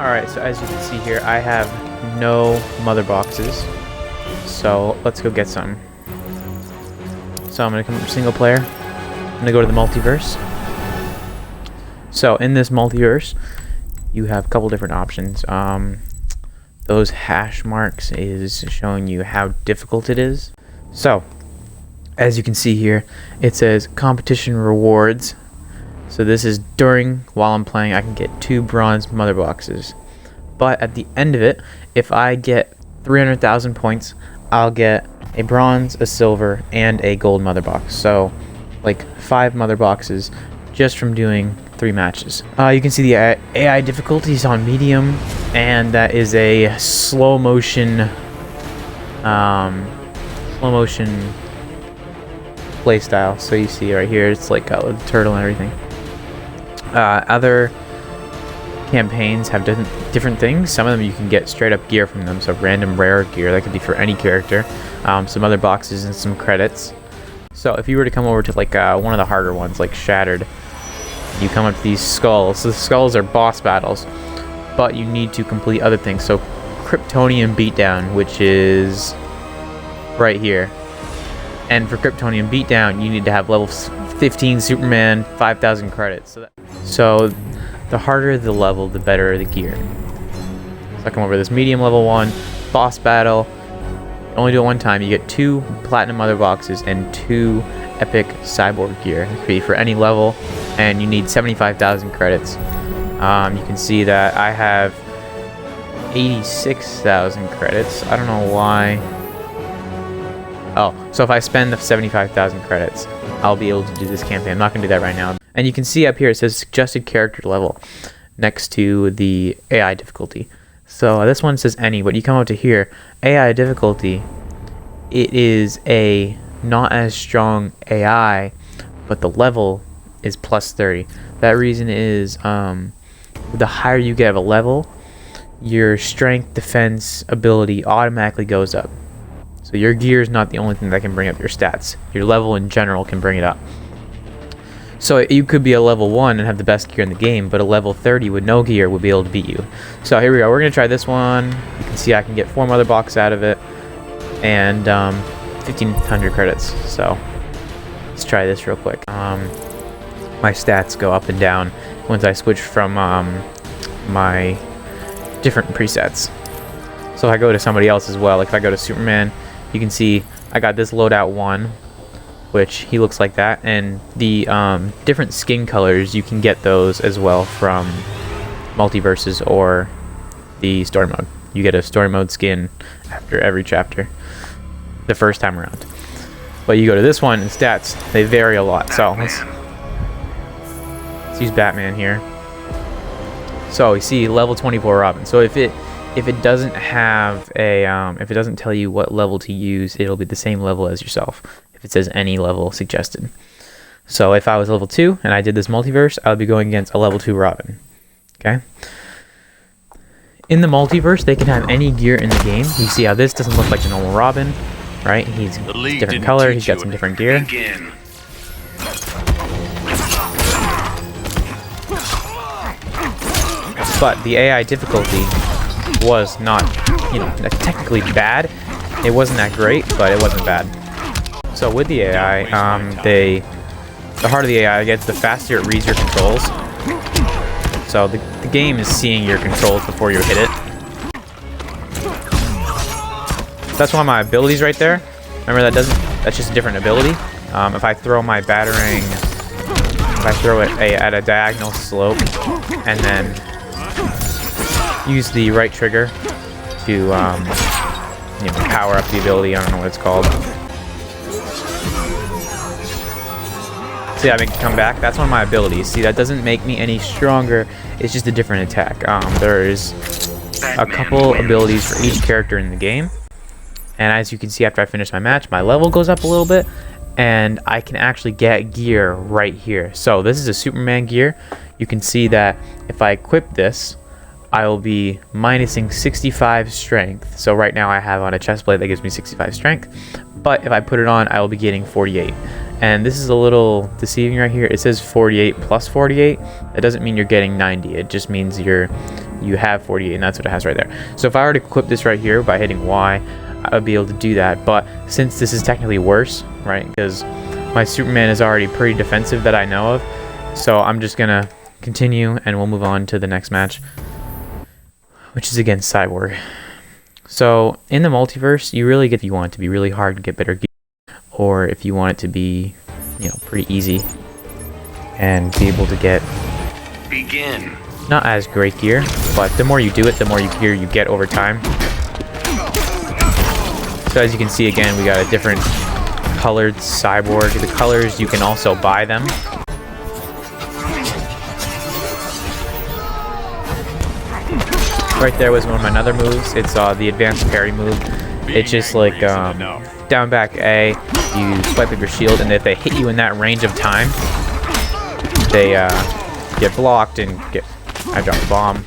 Alright, so as you can see here, I have no mother boxes. So let's go get some. So I'm going to come up single player. I'm going to go to the multiverse. So in this multiverse, you have a couple different options. Those hash marks is showing you how difficult it is. So, as you can see here, it says competition rewards. So this is while I'm playing, I can get 2 bronze mother boxes. But at the end of it, if I get 300,000 points, I'll get a bronze, a silver, and a gold mother box. So, like 5 mother boxes just from doing 3 matches. You can see the AI difficulty is on medium, and that is a slow motion play style. So you see right here, it's like the turtle and everything. Other campaigns have different things. Some of them you can get straight up gear from them, so random rare gear that could be for any character. Some other boxes and some credits. So if you were to come over to like one of the harder ones, like Shattered, you come up to these skulls. So the skulls are boss battles, but you need to complete other things. So Kryptonian Beatdown, which is right here. And for Kryptonian Beatdown, you need to have level 15 Superman, 5,000 credits. So the harder the level, the better the gear. So I come over to this medium level 1, boss battle. You only do it one time. You get 2 platinum mother boxes and 2 epic cyborg gear. It could be for any level, and you need 75,000 credits. You can see that I have 86,000 credits. I don't know why. Oh, so if I spend the 75,000 credits, I'll be able to do this campaign. I'm not going to do that right now. And you can see up here it says suggested character level next to the AI difficulty. So this one says any, but you come up to here, AI difficulty, it is a not as strong AI, but the level is plus 30. That reason is the higher you get of a level, your strength, defense, ability automatically goes up. So your gear is not the only thing that can bring up your stats. Your level in general can bring it up. So you could be a level 1 and have the best gear in the game, but a level 30 with no gear would be able to beat you. So here we go. We're going to try this one. You can see I can get 4 mother boxes out of it and 1,500 credits. So let's try this real quick. My stats go up and down once I switch from my different presets. So if I go to somebody else as well, like if I go to Superman, you can see I got this loadout 1, which he looks like that, and the different skin colors, you can get those as well from multiverses or the story mode. You get a story mode skin after every chapter the first time around. But you go to this one, and stats, they vary a lot. So let's use Batman here. So you see level 24 Robin. So if it doesn't have a if it doesn't tell you what level to use, it'll be the same level as yourself if it says any level suggested. So if I was level 2 and I did this multiverse, I would be going against a level 2 Robin. Okay. In the multiverse, they can have any gear in the game. You see how this doesn't look like a normal Robin, right? He's different color. He's got some different gear. But the AI difficulty was not, technically bad. It wasn't that great, but it wasn't bad. So with the AI, the harder the AI gets, the faster it reads your controls. So the game is seeing your controls before you hit it. That's one of my abilities right there. Remember that's just a different ability. If I throw my battering, if I throw it at a diagonal slope, and then use the right trigger to power up the ability. I don't know what it's called. See, I make it come back. That's one of my abilities. See, that doesn't make me any stronger. It's just a different attack. There's a couple abilities for each character in the game, and as you can see, after I finish my match, my level goes up a little bit, and I can actually get gear right here. So this is a Superman gear. You can see that if I equip this, I will be minusing 65 strength. So right now I have on a chest plate that gives me 65 strength, but if I put it on, I will be getting 48. And this is a little deceiving right here. It says 48 plus 48. That doesn't mean you're getting 90. It just means you you have 48, and that's what it has right there. So if I were to equip this right here by hitting Y, I would be able to do that. But since this is technically worse, right, because my Superman is already pretty defensive that I know of, so I'm just gonna continue and we'll move on to the next match, which is against Cyborg. So in the multiverse, you really get, if you want it to be really hard, get better gear, or if you want it to be, you know, pretty easy and be able to get not as great gear, but the more you do it, the more gear you get over time. So as you can see, again, we got a different colored Cyborg. The colors, you can also buy them. Right there was one of my other moves. It's the advanced parry move. It's just like down back A, you swipe up your shield, and if they hit you in that range of time, they get blocked and get. I dropped a bomb.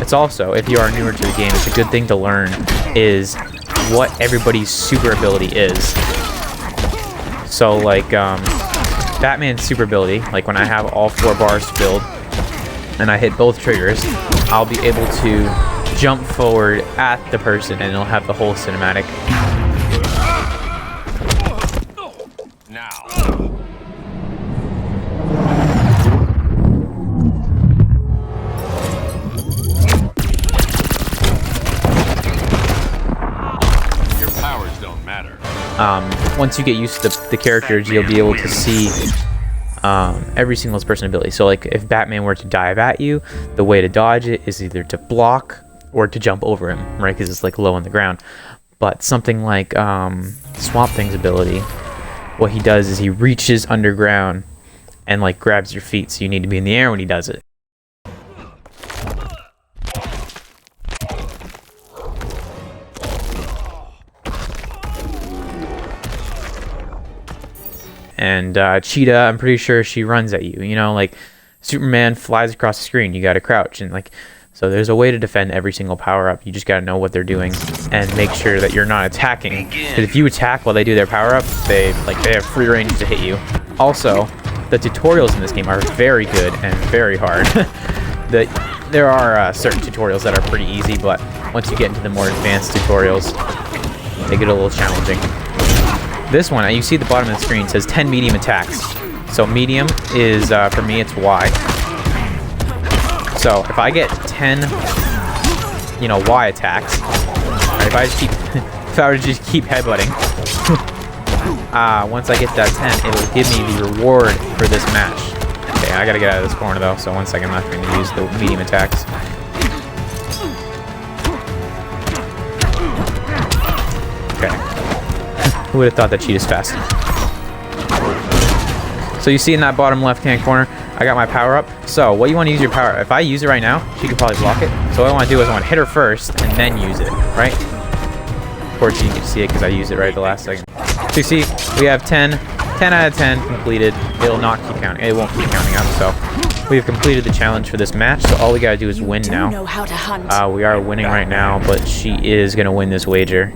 It's also, if you are newer to the game, it's a good thing to learn is what everybody's super ability is. So like Batman's super ability, like when I have all 4 bars filled and I hit both triggers, I'll be able to jump forward at the person and it'll have the whole cinematic. Once you get used to the characters, you'll be able to see every single person ability. So like if Batman were to dive at you, the way to dodge it is either to block or to jump over him, right? Because it's like low on the ground. But something like Swamp Thing's ability, what he does is he reaches underground and like grabs your feet, so you need to be in the air when he does it. And Cheetah, I'm pretty sure she runs at you. You know, like Superman flies across the screen. You gotta crouch and like, so there's a way to defend every single power up. You just gotta know what they're doing and make sure that you're not attacking. Because if you attack while they do their power up, they have free range to hit you. Also, the tutorials in this game are very good and very hard. There are certain tutorials that are pretty easy, but once you get into the more advanced tutorials, they get a little challenging. This one, you see at the bottom of the screen, says 10 medium attacks. So medium is, for me, it's Y. So if I get 10, you know, Y attacks, right, if I were to just keep headbutting, once I get that 10, it'll give me the reward for this match. Okay, I gotta get out of this corner though, so 1 second, I'm not going to use the medium attacks. Okay. Who would have thought that Cheetah's fast? So you see in that bottom left-hand corner, I got my power up. So what you want to use your power up? If I use it right now, she could probably block it. So what I want to do is I want to hit her first and then use it, right? Of course you can see it because I used it right at the last second. So you see, we have 10 out of 10 completed. It'll not keep counting. It won't keep counting up. So we have completed the challenge for this match. So all we gotta do is win now. We are winning right now, but she is gonna win this wager.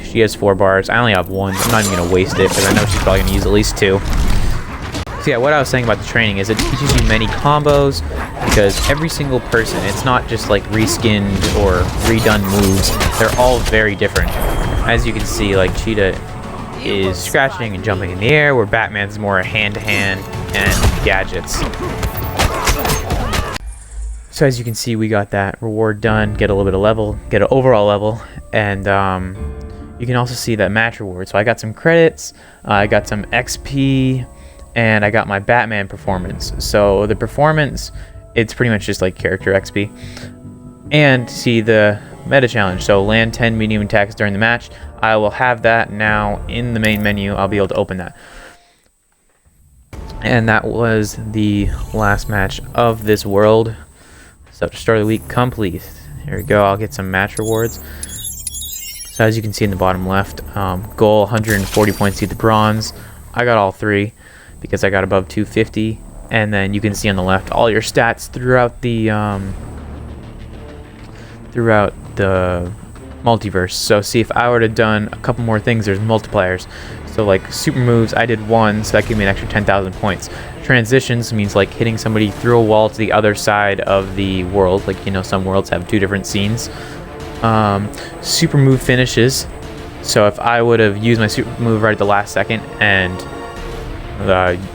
She has 4 bars. I only have 1. I'm not even going to waste it because I know she's probably going to use at least 2. So yeah, what I was saying about the training is it teaches you many combos because every single person, it's not just like reskinned or redone moves. They're all very different. As you can see, like Cheetah is scratching and jumping in the air, where Batman's more hand-to-hand and gadgets. So as you can see, we got that reward done, get a little bit of level, get an overall level, and you can also see that match reward. So I got some credits, I got some XP, and I got my Batman performance. So the performance, it's pretty much just like character XP. And see the meta challenge. So land 10 medium attacks during the match. I will have that now in the main menu. I'll be able to open that. And that was the last match of this world. So to start the week complete. Here we go. I'll get some match rewards. So as you can see in the bottom left, goal 140 points to the bronze. I got all 3 because I got above 250. And then you can see on the left all your stats throughout the multiverse. So see, if I would have done a couple more things, there's multipliers. So like super moves, I did 1, so that gave me an extra 10,000 points. Transitions means like hitting somebody through a wall to the other side of the world. Like, you know, some worlds have 2 different scenes. Super move finishes. So if I would have used my super move right at the last second and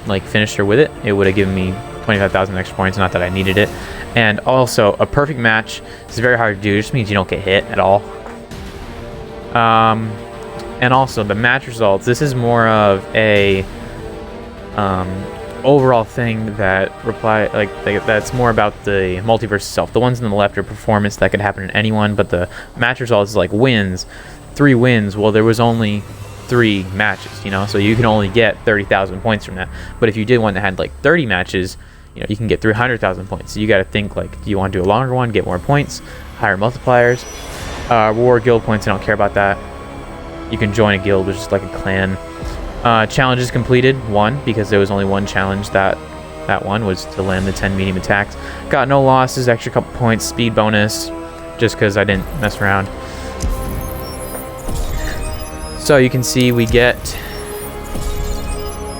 like finished her with it, it would have given me 25,000 extra points. Not that I needed it. And also a perfect match. It's very hard to do. It just means you don't get hit at all. And also the match results. This is more of a overall thing that that's more about the multiverse itself. The ones on the left are performance that could happen to anyone, but the match results is like wins, 3 wins. Well, there was only 3 matches, you know, so you can only get 30,000 points from that. But if you did one that had like 30 matches, you know, you can get 300,000 points. So you got to think like, do you want to do a longer one, get more points, higher multipliers, reward guild points? I don't care about that. You can join a guild, which is like a clan. Challenges completed, 1, because there was only 1 challenge. That one was to land the 10 medium attacks. Got no losses, extra couple points, speed bonus, just because I didn't mess around. So you can see we get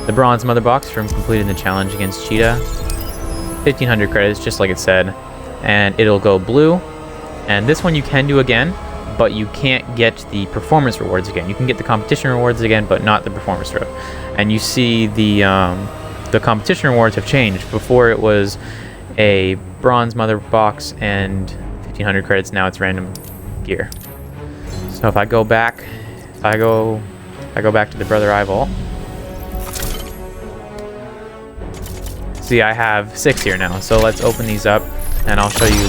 the bronze mother box from completing the challenge against Cheetah. 1,500 credits, just like it said, and it'll go blue. And this one you can do again, but you can't get the performance rewards again. You can get the competition rewards again, but not the performance reward. And you see the competition rewards have changed. Before it was a bronze mother box and 1,500 credits. Now it's random gear. So if I go back, I go back to the Brother Eye Vault. See, I have 6 here now. So let's open these up, and I'll show you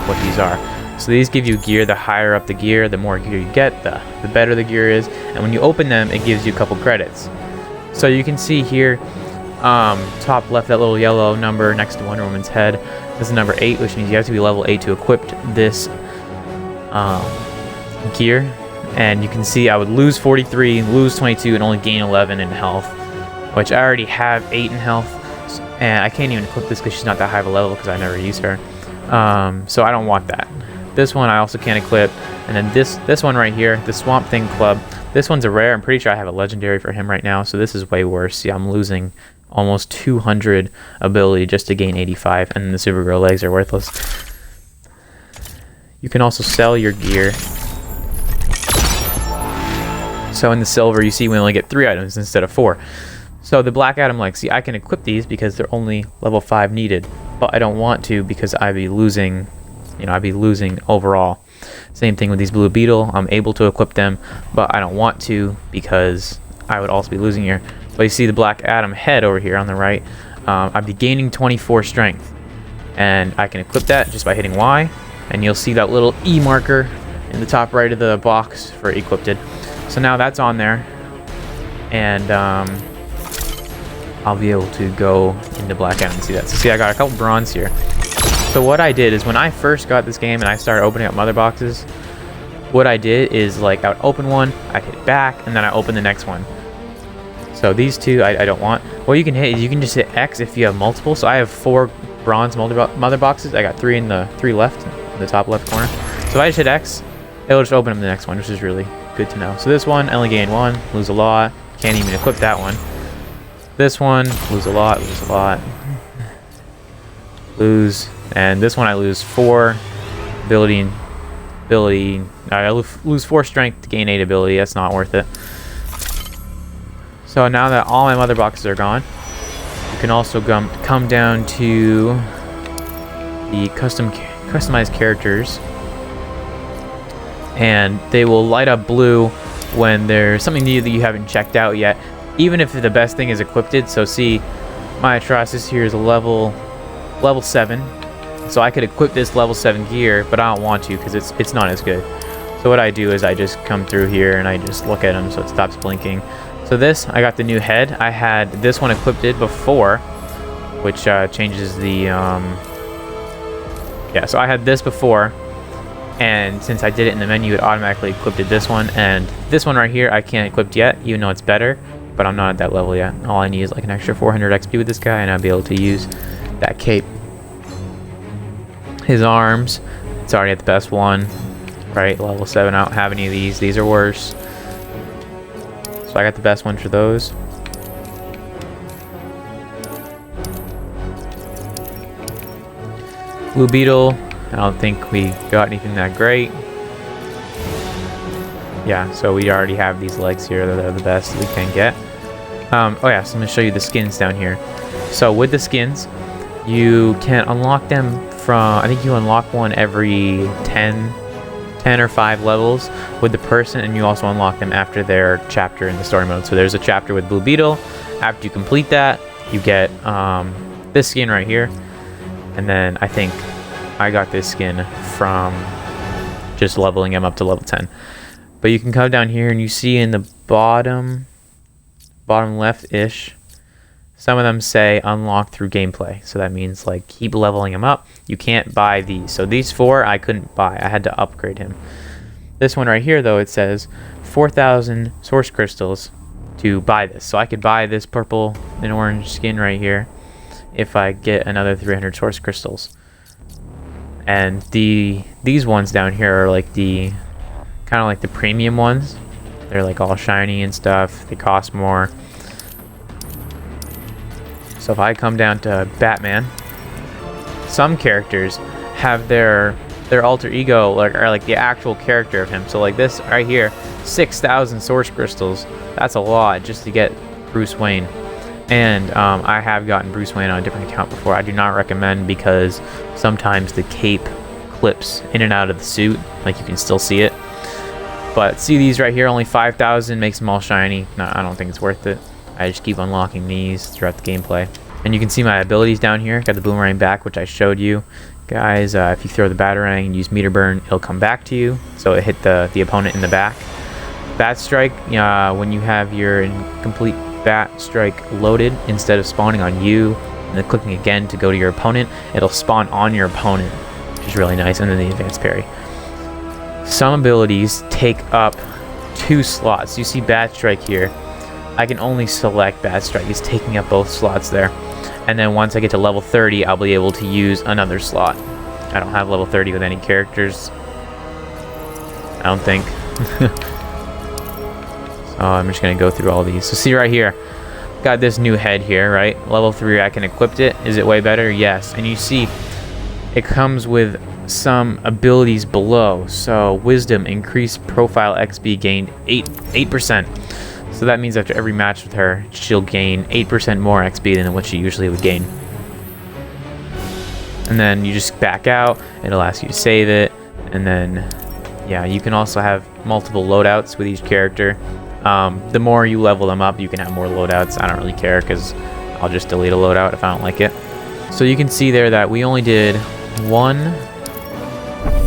what these are. So these give you gear. The higher up the gear, the more gear you get, the better the gear is. And when you open them, it gives you a couple credits. So you can see here, top left, that little yellow number next to Wonder Woman's head. This is number 8, which means you have to be level 8 to equip this gear. And you can see I would lose 43, lose 22, and only gain 11 in health, which I already have 8 in health. And I can't even equip this because she's not that high of a level because I never use her. So I don't want that. This one I also can't equip. And then this one right here, the Swamp Thing Club. This one's a rare. I'm pretty sure I have a legendary for him right now. So this is way worse. See, I'm losing almost 200 ability just to gain 85. And the Supergirl legs are worthless. You can also sell your gear. So in the silver, you see we only get 3 items instead of 4. So the Black Adam legs, see, I can equip these because they're only level 5 needed. But I don't want to because I'd be losing, you know, I'd be losing overall. Same thing with these Blue Beetle. I'm able to equip them, but I don't want to because I would also be losing here. But you see the Black Adam head over here on the right. I'd be gaining 24 strength. And I can equip that just by hitting Y. And you'll see that little E marker in the top right of the box for equipped. So now that's on there. And I'll be able to go into Black Adam and see that. So see, I got a couple bronze here. So what I did is when I first got this game and I started opening up mother boxes, what I did is like I would open one, I'd hit back, and then I open the next one. So these two I don't want. What you can hit is you can just hit X if you have multiple. So I have 4 bronze mother boxes. I got 3 in the 3 left, in the top left corner. So if I just hit X, it'll just open up the next one, which is really good to know. So this one, I only gain 1, lose a lot. Can't even equip that one. This one, lose a lot, lose. And this one I lose 4 ability. I lose 4 strength to gain 8 ability. That's not worth it. So now that all my mother boxes are gone, you can also come down to the customized characters, and they will light up blue when there's something new that you haven't checked out yet, even if the best thing is equipped. So see, my Atrocitus here is a level 7. So I could equip this level 7 gear, but I don't want to because it's not as good. So what I do is I just come through here and I just look at them so it stops blinking. So this, I got the new head. I had this one equipped before, which changes the... Yeah, so I had this before, and since I did it in the menu, it automatically equipped this one. And this one right here, I can't equip yet, even though it's better, but I'm not at that level yet. All I need is like an extra 400 XP with this guy, and I'll be able to use that cape. His arms, it's already at the best one. right? Level 7, I don't have any of these. These are worse. So I got the best ones for those. Blue Beetle, I don't think we got anything that great. Yeah, so we already have these legs here that are the best we can get. Oh yeah, so I'm going to show you the skins down here. So with the skins, you can unlock them from, I think you unlock one every 10 or 5 levels with the person, and you also unlock them after their chapter in the story mode. So there's a chapter with Blue Beetle. After you complete that, you get this skin right here. And then I think I got this skin from just leveling him up to level 10. But you can come down here and you see in the bottom left-ish, some of them say unlock through gameplay. So that means like keep leveling him up. You can't buy these. So these 4 I couldn't buy. I had to upgrade him. This one right here though, it says 4,000 source crystals to buy this. So I could buy this purple and orange skin right here if I get another 300 source crystals. And these ones down here are like the kind of like the premium ones. They're like all shiny and stuff. They cost more. So if I come down to Batman, some characters have their alter ego or like the actual character of him. So like this right here, 6,000 source crystals. That's a lot just to get Bruce Wayne. And I have gotten Bruce Wayne on a different account before. I do not recommend because sometimes the cape clips in and out of the suit. Like you can still see it. But see these right here, only 5,000 makes them all shiny. No, I don't think it's worth it. I just keep unlocking these throughout the gameplay. And you can see my abilities down here. Got the boomerang back, which I showed you. Guys, if you throw the batarang and use meter burn, it'll come back to you. So it hit the opponent in the back. Bat strike, when you have your complete bat strike loaded, instead of spawning on you and then clicking again to go to your opponent, it'll spawn on your opponent, which is really nice. And then the advanced parry. Some abilities take up 2 slots. You see Bat Strike here. I can only select Bat Strike. It's taking up both slots there. And then once I get to level 30, I'll be able to use another slot. I don't have level 30 with any characters. I don't think. So I'm just going to go through all these. So see right here. Got this new head here, right? Level 3, I can equip it. Is it way better? Yes. And you see it comes with some abilities below. So wisdom, increased profile XP, gained 8%. So that means after every match with her, she'll gain 8% more XP than what she usually would gain. And then you just back out, it'll ask you to save it, and then yeah, you can also have multiple loadouts with each character. The more you level them up, you can have more loadouts. I don't really care because I'll just delete a loadout if I don't like it. So you can see there that we only did 1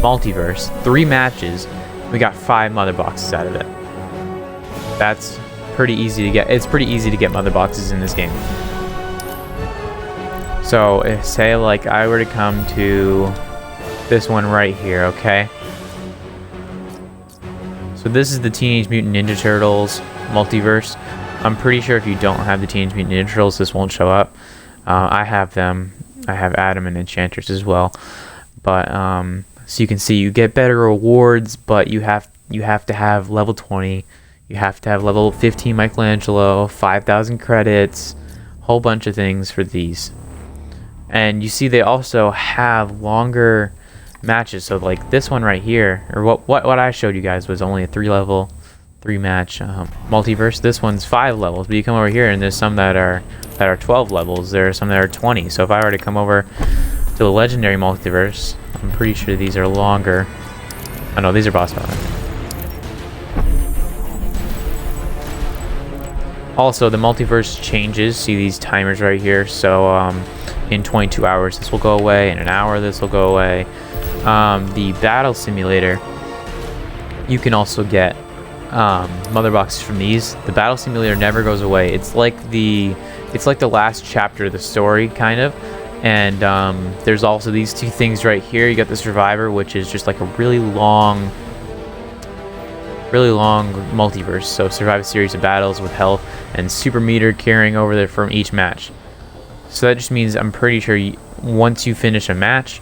multiverse, 3 matches. We got 5 mother boxes out of it. That's pretty easy to get. It's pretty easy to get mother boxes in this game. So if say like I were to come to this one right here, okay? So this is the Teenage Mutant Ninja Turtles multiverse. I'm pretty sure if you don't have the Teenage Mutant Ninja Turtles, this won't show up. I have them. I have Adam and Enchantress as well. But so you can see you get better rewards, but you have to have level 20. You have to have level 15 Michelangelo, 5,000 credits, whole bunch of things for these. And you see they also have longer matches. So like this one right here, or what I showed you guys was only a 3 match multiverse. This one's 5 levels, but you come over here and there's some that are 12 levels. There are some that are 20. So if I were to come over to the legendary multiverse, I'm pretty sure these are longer. Oh no, these are boss battle. Also, the multiverse changes. See these timers right here. So in 22 hours this will go away. In an hour this will go away. The battle simulator, you can also get mother boxes from these. The battle simulator never goes away. It's like the last chapter of the story, kind of. And there's also these 2 things right here. You got the survivor, which is just like a really long multiverse. So survive a series of battles with health and super meter carrying over there from each match. So that just means I'm pretty sure once you finish a match,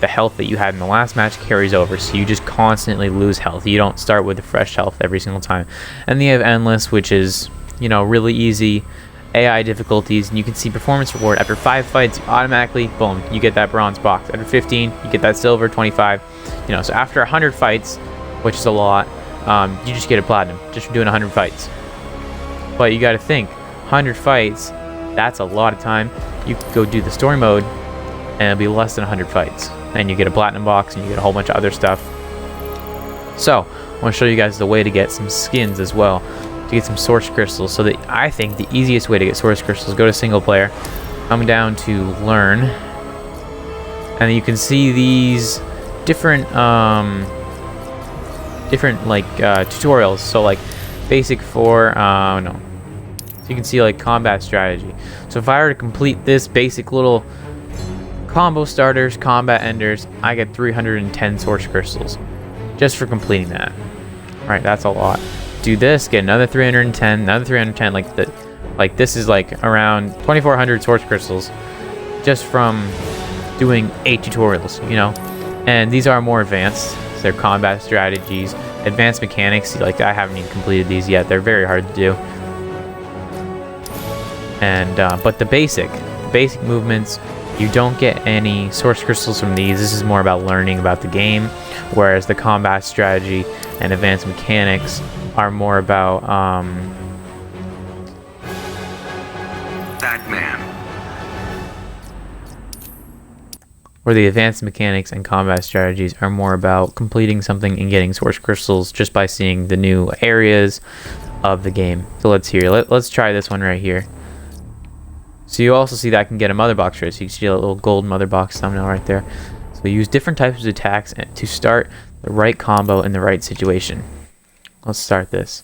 the health that you had in the last match carries over, so you just constantly lose health. You don't start with fresh health every single time. And then you have Endless, which is, you know, really easy AI difficulties, and you can see performance reward. After 5 fights, automatically, boom, you get that bronze box. After 15, you get that silver. 25, you know, so after 100 fights, which is a lot, you just get a platinum just for doing 100 fights. But you got to think, 100 fights, that's a lot of time. You could go do the story mode, and it'll be less than 100 fights, and you get a platinum box, and you get a whole bunch of other stuff. So I want to show you guys the way to get some skins as well, to get some source crystals. So that I think the easiest way to get source crystals, go to single player, come down to learn, and you can see these different like tutorials. So like basic for no, so you can see like combat strategy. So if I were to complete this basic little combo starters, combat enders, I get 310 source crystals just for completing that. All right, that's a lot. Do this, get another 310, another 310. Like this is like around 2,400 source crystals just from doing 8 tutorials, you know. And these are more advanced. So they're combat strategies, advanced mechanics. Like I haven't even completed these yet. They're very hard to do. And but the basic movements, you don't get any source crystals from these. This is more about learning about the game, whereas the combat strategy and advanced mechanics are more about Batman. Where the advanced mechanics and combat strategies are more about completing something and getting source crystals just by seeing the new areas of the game. So let's try this one right here. So you also see that I can get a mother box right. So you can see a little gold mother box thumbnail right there. So use different types of attacks to start the right combo in the right situation. Let's start this.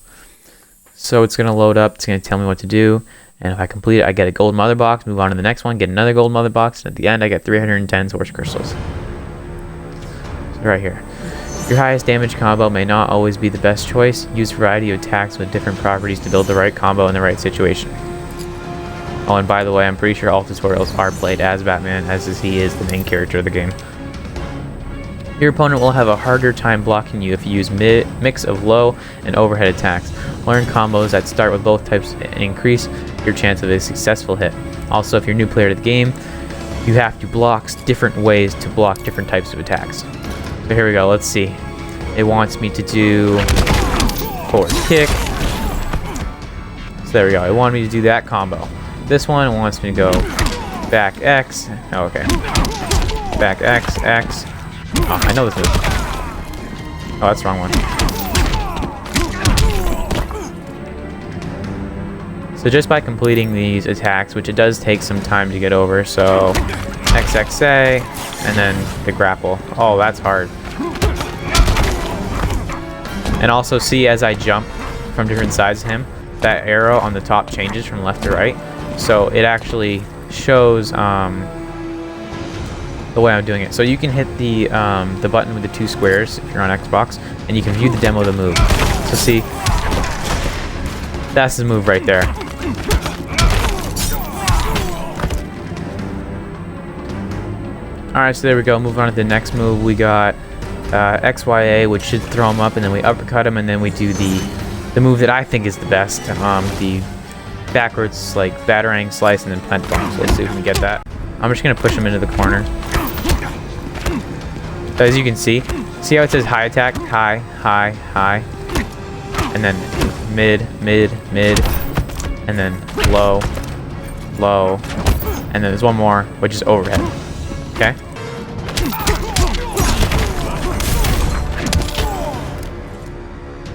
So it's going to load up. It's going to tell me what to do. And if I complete it, I get a gold mother box. Move on to the next one. Get another gold mother box. And at the end, I get 310 source crystals. So right here. Your highest damage combo may not always be the best choice. Use a variety of attacks with different properties to build the right combo in the right situation. Oh, and by the way, I'm pretty sure all tutorials are played as Batman, as he is the main character of the game. Your opponent will have a harder time blocking you if you use mix of low and overhead attacks. Learn combos that start with both types and increase your chance of a successful hit. Also, if you're a new player to the game, you have to block different ways to block different types of attacks. So here we go, let's see. It wants me to do forward kick. So there we go, it wanted me to do that combo. This one wants me to go back X. Oh, okay. Back X, X. Oh, I know this move. Oh, that's the wrong one. So just by completing these attacks, which it does take some time to get over, so XXA, and then the grapple. Oh, that's hard. And also see as I jump from different sides of him, that arrow on the top changes from left to right. So it actually shows the way I'm doing it. So you can hit the button with the 2 squares if you're on Xbox, and you can view the demo of the move. So see, that's the move right there. Alright, so there we go. Move on to the next move. We got XYA, which should throw him up, and then we uppercut him, and then we do the move that I think is the best, the backwards, like batarang slice, and then plant bomb. So let's see if we can get that. I'm just gonna push him into the corner. So as you can see how it says high attack, high, high, high, and then mid, mid, mid, and then low, low, and then there's one more, which is overhead. Okay.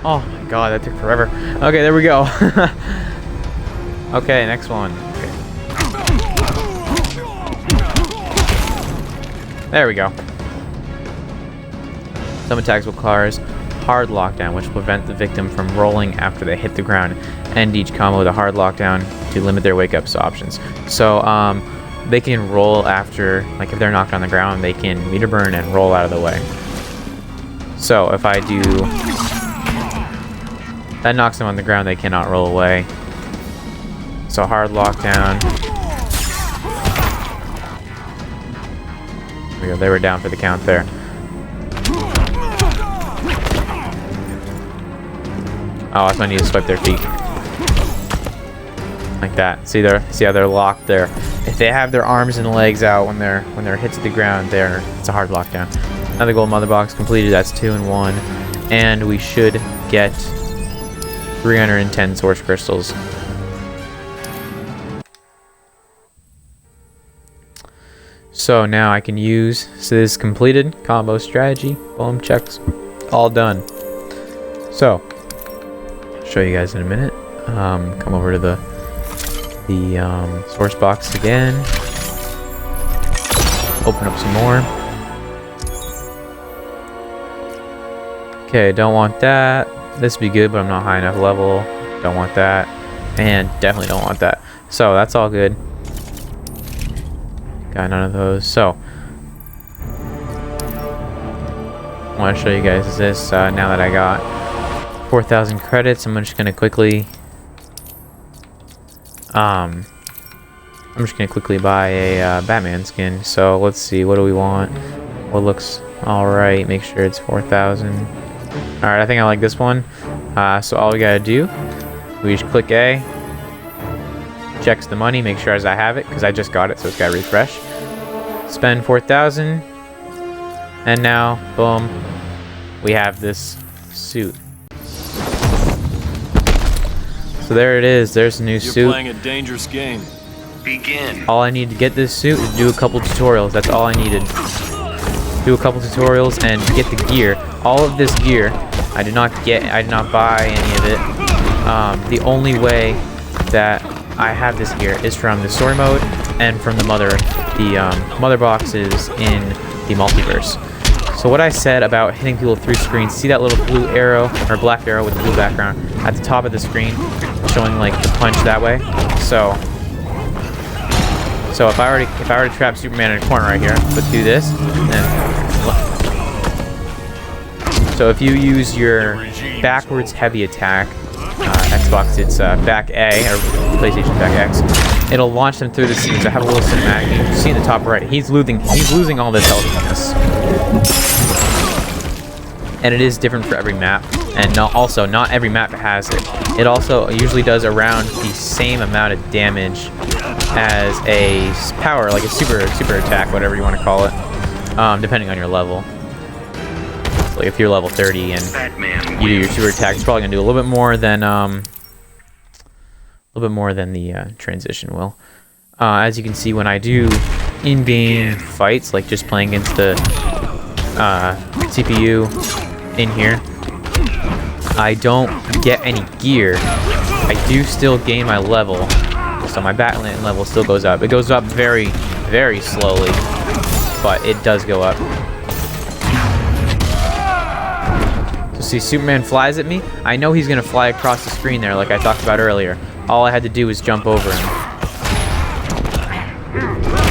Oh my god, that took forever. Okay, there we go. Okay, next one. Okay. There we go. Some attacks will cause hard lockdown, which will prevent the victim from rolling after they hit the ground. End each combo with a hard lockdown to limit their wake-ups options. So, they can roll after, like if they're knocked on the ground, they can meter burn and roll out of the way. So if I do, that knocks them on the ground, they cannot roll away. So hard lockdown. Here we go. They were down for the count there. Oh, so I need to swipe their feet. Like that. See how they're locked there. If they have their arms and legs out when they're hit to the ground, it's a hard lockdown. Another gold mother box completed. That's 2 and 1, and we should get 310 source crystals. So now I can use. So this is completed. Combo strategy. Boom, checks. All done. So show you guys in a minute. Come over to the source box again. Open up some more. Okay, don't want that. This would be good, but I'm not high enough level. Don't want that. And definitely don't want that. So that's all good. Got none of those. So I want to show you guys this now that I got 4,000 credits. I'm just gonna quickly buy a Batman skin. So let's see, what do we want? What looks alright? Make sure it's 4,000. Alright, I think I like this one. So all we gotta do, we just click A, checks the money, make sure as I have it, because I just got it, so it's gotta refresh. Spend 4,000, and now, boom, we have this suit. So there it is. There's a new suit. You're playing a dangerous game. Begin. All I need to get this suit is do a couple tutorials. That's all I needed. Do a couple tutorials and get the gear. All of this gear, I did not buy any of it. The only way that I have this gear is from the story mode and from the mother boxes in the multiverse. So what I said about hitting people through screens, see that little blue arrow or black arrow with the blue background at the top of the screen, showing like the punch that way. So if I were to trap Superman in a corner right here, but do this, and so if you use your backwards heavy attack, Xbox it's back A or PlayStation back X, it'll launch them through the scenes. I have a little cinematic. You can see in the top right, he's losing all this health on this. And it is different for every map, and not every map has it. It also usually does around the same amount of damage as a power, like a super attack, whatever you want to call it, depending on your level. So like if you're level 30 and you do your super attack, it's probably gonna do a little bit more than the transition will. As you can see, when I do in-game fights, like just playing against the CPU in here, I don't get any gear. I do still gain my level, so my Batman level still goes up. It goes up very, very slowly, but it does go up. So see, Superman flies at me. I know he's gonna fly across the screen there, like I talked about earlier. All I had to do was jump over him.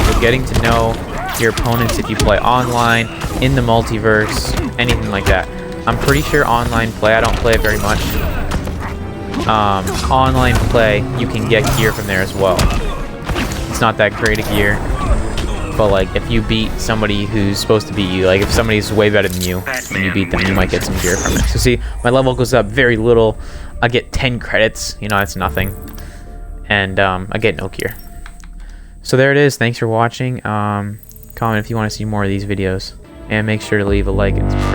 So getting to know your opponents if you play online, in the multiverse, anything like that. I'm pretty sure online play, I don't play it very much. Online play, you can get gear from there as well. It's not that great a gear, but like if you beat somebody who's supposed to beat you, like if somebody's way better than you and you beat them, you might get some gear from it. So see, my level goes up very little. I get 10 credits, you know, that's nothing. And I get no gear. So there it is. Thanks for watching. Comment if you want to see more of these videos, and make sure to leave a like and subscribe.